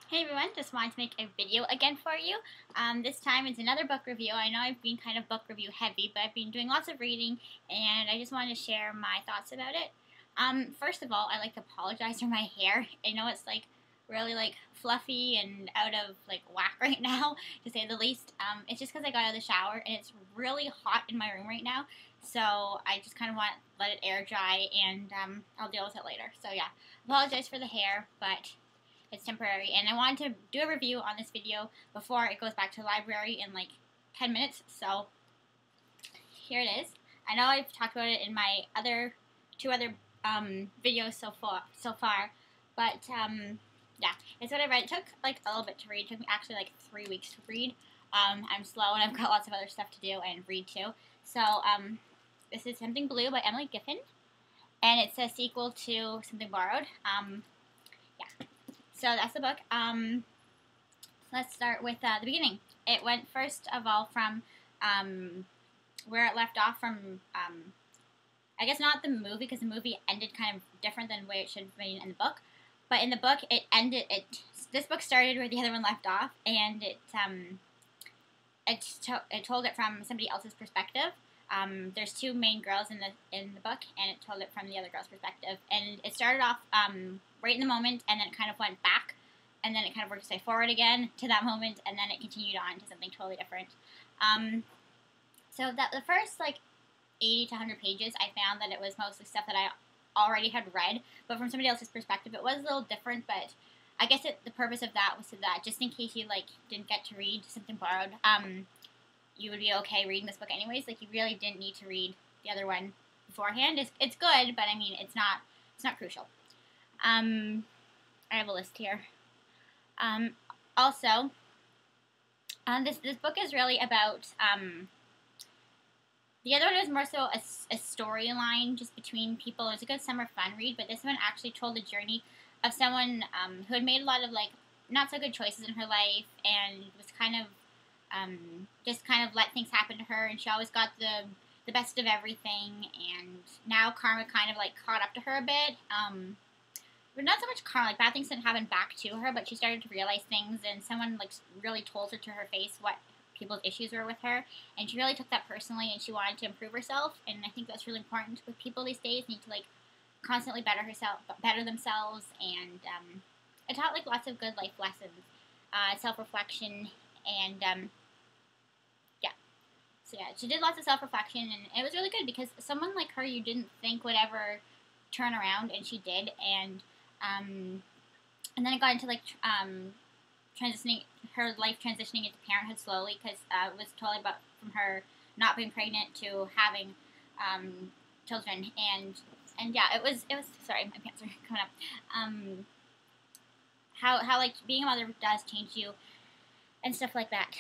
Hey everyone, just wanted to make a video again for you. This time it's another book review. I know I've been kind of book review heavy, but I've been doing lots of reading and I just wanted to share my thoughts about it. First of all, I'd like to apologize for my hair. I know it's really fluffy and out of whack right now, to say the least. It's just because I got out of the shower and it's really hot in my room right now. So I just kind of want to let it air dry and I'll deal with it later. So yeah, apologize for the hair, but it's temporary, and I wanted to do a review on this video before it goes back to the library in 10 minutes, so here it is. I know I've talked about it in my two other videos so far, but yeah, it's what I read. It took a little bit to read. It took me actually 3 weeks to read. I'm slow and I've got lots of other stuff to do and read too. So this is Something Blue by Emily Giffin, and it's a sequel to Something Borrowed. Yeah. So that's the book. Let's start with the beginning. It went first of all from where it left off from, I guess not the movie, because the movie ended kind of different than the way it should have been in the book. But in the book, this book started where the other one left off, and it told it from somebody else's perspective. There's two main girls in the book, and it told it from the other girl's perspective. And it started off right in the moment, and then it kind of went back, and then it kind of worked its way forward again to that moment, and then it continued on to something totally different. So that the first 80 to 100 pages, I found that it was mostly stuff that I already had read, but from somebody else's perspective, it was a little different. But I guess the purpose of that was so that just in case you didn't get to read Something Borrowed, you would be okay reading this book anyways. You really didn't need to read the other one beforehand. It's good, but I mean it's not crucial. I have a list here. Also, this book is really about the other one was more so a storyline just between people. It was a good summer fun read, but this one actually told the journey of someone who had made a lot of not so good choices in her life, and was kind of just kind of let things happen to her, and she always got the best of everything, and now karma kind of caught up to her a bit. But not so much karma, bad things didn't happen back to her, but she started to realize things, and someone really told her to her face what people's issues were with her, and she really took that personally, and she wanted to improve herself. And I think that's really important with people these days. Need to constantly better themselves, and it taught lots of good life lessons, self-reflection, and yeah. So yeah, she did lots of self-reflection, and it was really good because someone like her you didn't think would ever turn around, and she did. And then it got into transitioning, her life transitioning into parenthood slowly, because it was totally about from her not being pregnant to having children, and yeah, it was sorry, my pants are coming up. How being a mother does change you and stuff like that.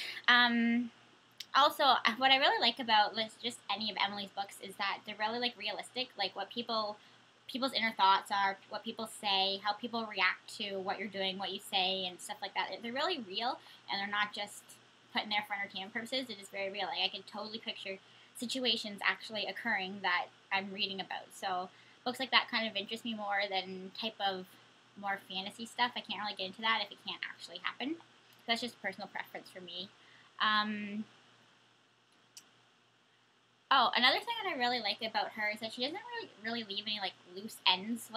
Also, what I really like about just any of Emily's books is that they're really realistic, what people's inner thoughts are, what people say, how people react to what you're doing, what you say, and stuff like that. They're really real, and they're not just put in there for entertainment purposes. It is very real. I can totally picture situations actually occurring that I'm reading about. So books like that kind of interest me more than type of more fantasy stuff. I can't really get into that if it can't actually happen. So that's just personal preference for me. Oh, another thing that I really like about her is that she doesn't really leave any loose ends.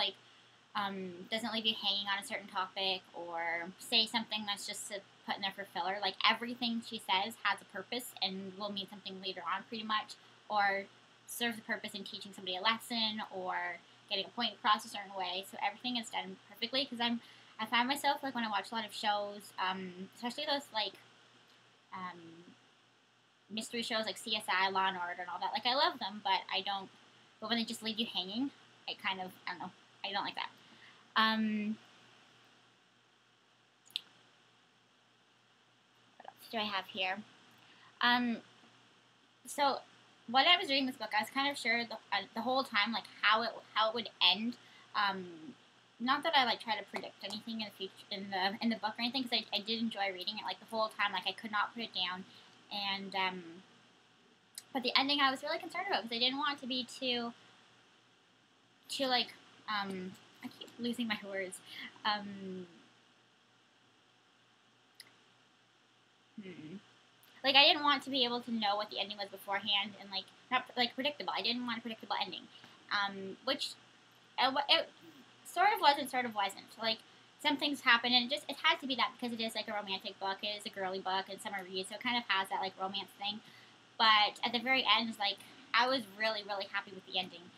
Doesn't leave you hanging on a certain topic or say something that's just to put in there for filler. Everything she says has a purpose and will mean something later on, pretty much, or serves a purpose in teaching somebody a lesson or getting a point across a certain way. So everything is done perfectly, because I find myself when I watch a lot of shows, especially those mystery shows like CSI, Law and Order, and all that. I love them, but I don't. But when they just leave you hanging, I don't know. I don't like that. What else do I have here? So when I was reading this book, I was kind of sure the whole time how it would end. Not that I try to predict anything in the future in the book or anything, because I did enjoy reading it the whole time. I could not put it down. And but the ending I was really concerned about, because I didn't want it to be too I keep losing my words. Like, I didn't want to be able to know what the ending was beforehand, and like not like predictable. I didn't want a predictable ending, which it sort of was and sort of wasn't. Like, some things happen, and it had to be that because it is like a romantic book. It is a girly book, and summer read, so it kind of has that like romance thing. But at the very end, like, I was really, really happy with the ending.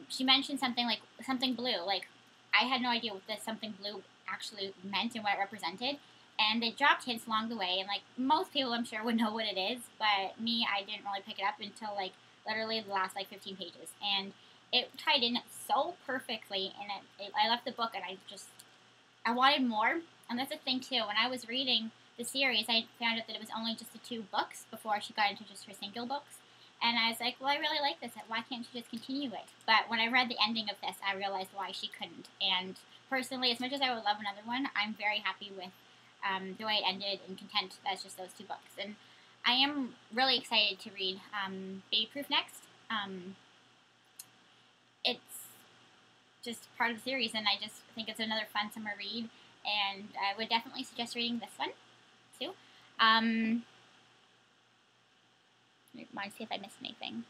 She mentioned something like something blue. Like, I had no idea what this something blue actually meant and what it represented. And they dropped hints along the way, and like most people, I'm sure, would know what it is. But me, I didn't really pick it up until like literally the last like 15 pages, and it tied in so perfectly. And I left the book, and I wanted more. And that's the thing too. When I was reading the series, I found out that it was only just the 2 books before she got into just her single books. And I was like, well, I really like this. Why can't she just continue it? But when I read the ending of this, I realized why she couldn't. And personally, as much as I would love another one, I'm very happy with the way it ended and content that's just those 2 books. And I am really excited to read Baby Proof next. It's just part of the series, and I just think it's another fun summer read. And I would definitely suggest reading this one, too. Let me see if I missed anything.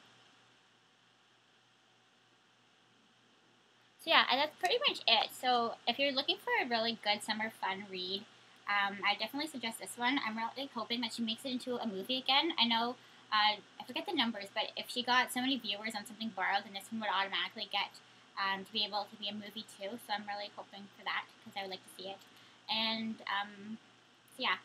So yeah, that's pretty much it. So if you're looking for a really good summer fun read, I definitely suggest this one. I'm really hoping that she makes it into a movie again. I know, I forget the numbers, but if she got so many viewers on Something Borrowed, then this one would automatically get to be able to be a movie too. So I'm really hoping for that because I would like to see it. And so yeah,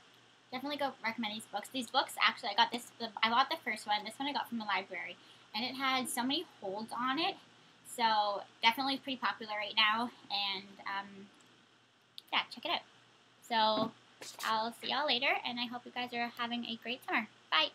definitely go recommend these books. These books, actually, I bought the first one. This one I got from the library, and it had so many holds on it. So definitely pretty popular right now, and yeah, check it out. So I'll see y'all later, and I hope you guys are having a great summer. Bye!